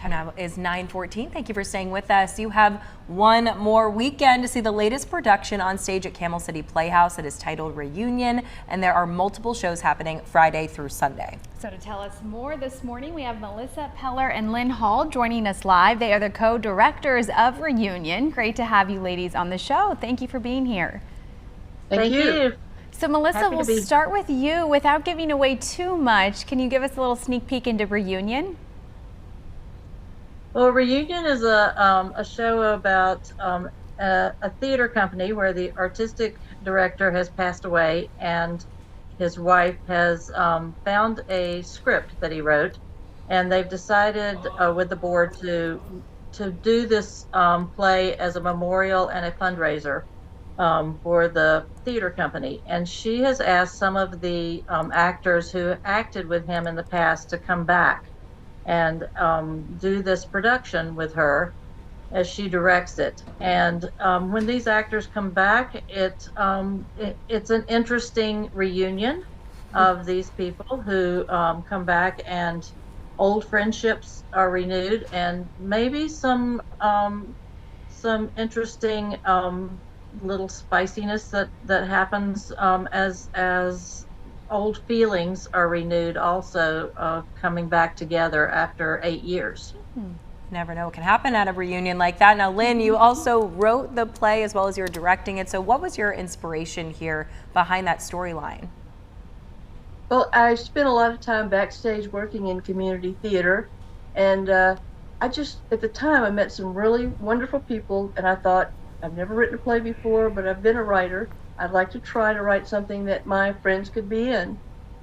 Time now is 9:14. Thank you for staying with us. You have one more weekend to see the latest production on stage at Camel City Playhouse. It is titled Reunion, and there are multiple shows happening Friday through Sunday. So to tell us more this morning, we have Melissa Peller and Lynn Hall joining us live. They are the co-directors of Reunion. Great to have you ladies on the show. Thank you for being here. Thank you. So Melissa, we'll start with you. Without giving away too much, can you give us a little sneak peek into Reunion? Well, Reunion is a show about a theater company where the artistic director has passed away and his wife has found a script that he wrote, and they've decided with the board to do this play as a memorial and a fundraiser for the theater company. And she has asked some of the actors who acted with him in the past to come back and do this production with her as she directs it. And when these actors come back, it's an interesting reunion of these people who come back, and old friendships are renewed, and maybe some interesting little spiciness that happens as old feelings are renewed, also coming back together after 8 years. Never know what can happen at a reunion like that. Now, Lynn, you also wrote the play as well as you're directing it. So what was your inspiration here behind that storyline? Well, I spent a lot of time backstage working in community theater, and at the time I met some really wonderful people, and I thought, I've never written a play before, but I've been a writer. I'd like to try to write something that my friends could be in.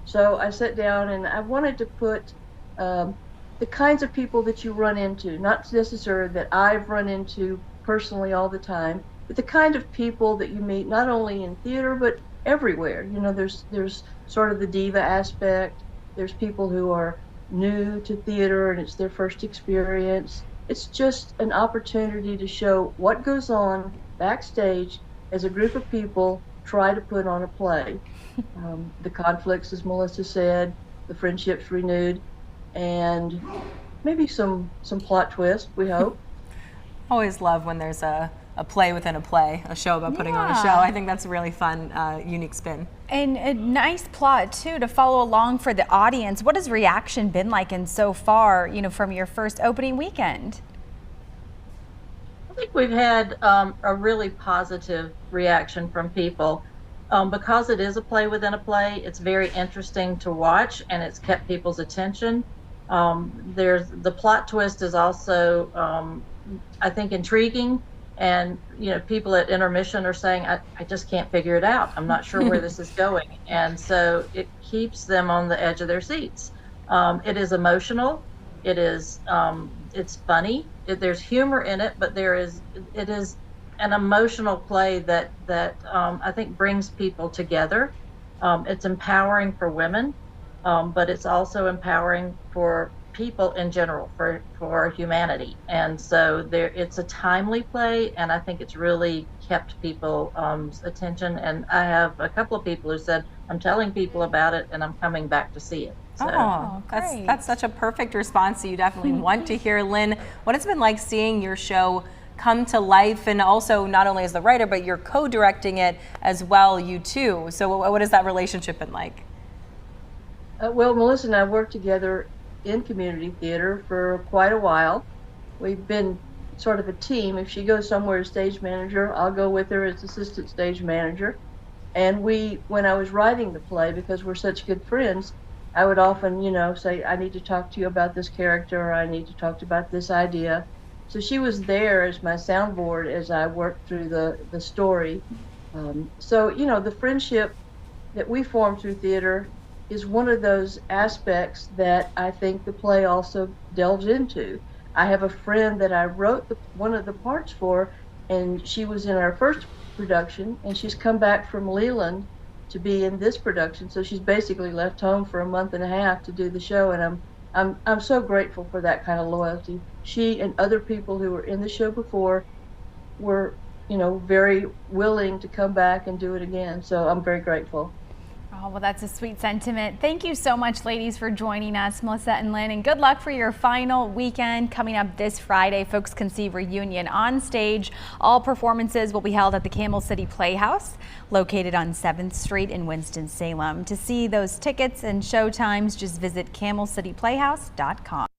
So I sat down and I wanted to put the kinds of people that you run into, not necessarily that I've run into personally all the time, but the kind of people that you meet not only in theater but everywhere. You know, there's sort of the diva aspect. There's people who are new to theater and it's their first experience. It's just an opportunity to show what goes on backstage as a group of people try to put on a play. The conflicts, as Melissa said, the friendships renewed, and maybe some plot twist, we hope. Always love when there's a play within a play, a show about putting on a show. I think that's a really fun, unique spin. And a nice plot, too, to follow along for the audience. What has reaction been like in so far, you know, from your first opening weekend? I think we've had a really positive reaction from people. Because it is a play within a play, it's very interesting to watch, and it's kept people's attention. The plot twist is also, I think, intriguing. And, you know, people at intermission are saying, I just can't figure it out. I'm not sure where this is going. And so it keeps them on the edge of their seats. It is emotional. It is, it's funny. There's humor in it, but it is an emotional play that I think brings people together. It's empowering for women, but it's also empowering for people in general, for humanity. And so it's a timely play, and I think it's really kept people's attention. And I have a couple of people who said, I'm telling people about it and I'm coming back to see it. So. Oh, that's such a perfect response. So you definitely want to hear. Lynn, what it's been like seeing your show come to life, and also not only as the writer, but you're co-directing it as well, you too. So what has that relationship been like? Well, Melissa and I worked together in community theater for quite a while. We've been sort of a team. If she goes somewhere as stage manager, I'll go with her as assistant stage manager. And when I was writing the play, because we're such good friends, I would often, you know, say, I need to talk to you about this character, or I need to talk to you about this idea. So she was there as my soundboard as I worked through the story. So, you know, the friendship that we form through theater is one of those aspects that I think the play also delves into. I have a friend that I wrote one of the parts for, and she was in our first production, and she's come back from Leland to be in this production. So she's basically left home for a month and a half to do the show, and I'm so grateful for that kind of loyalty. She and other people who were in the show before were, you know, very willing to come back and do it again. So I'm very grateful. Oh, well, that's a sweet sentiment. Thank you so much, ladies, for joining us, Melissa and Lynn, and good luck for your final weekend coming up this Friday. Folks can see Reunion on stage. All performances will be held at the Camel City Playhouse, located on 7th Street in Winston-Salem. To see those tickets and show times, just visit camelcityplayhouse.com.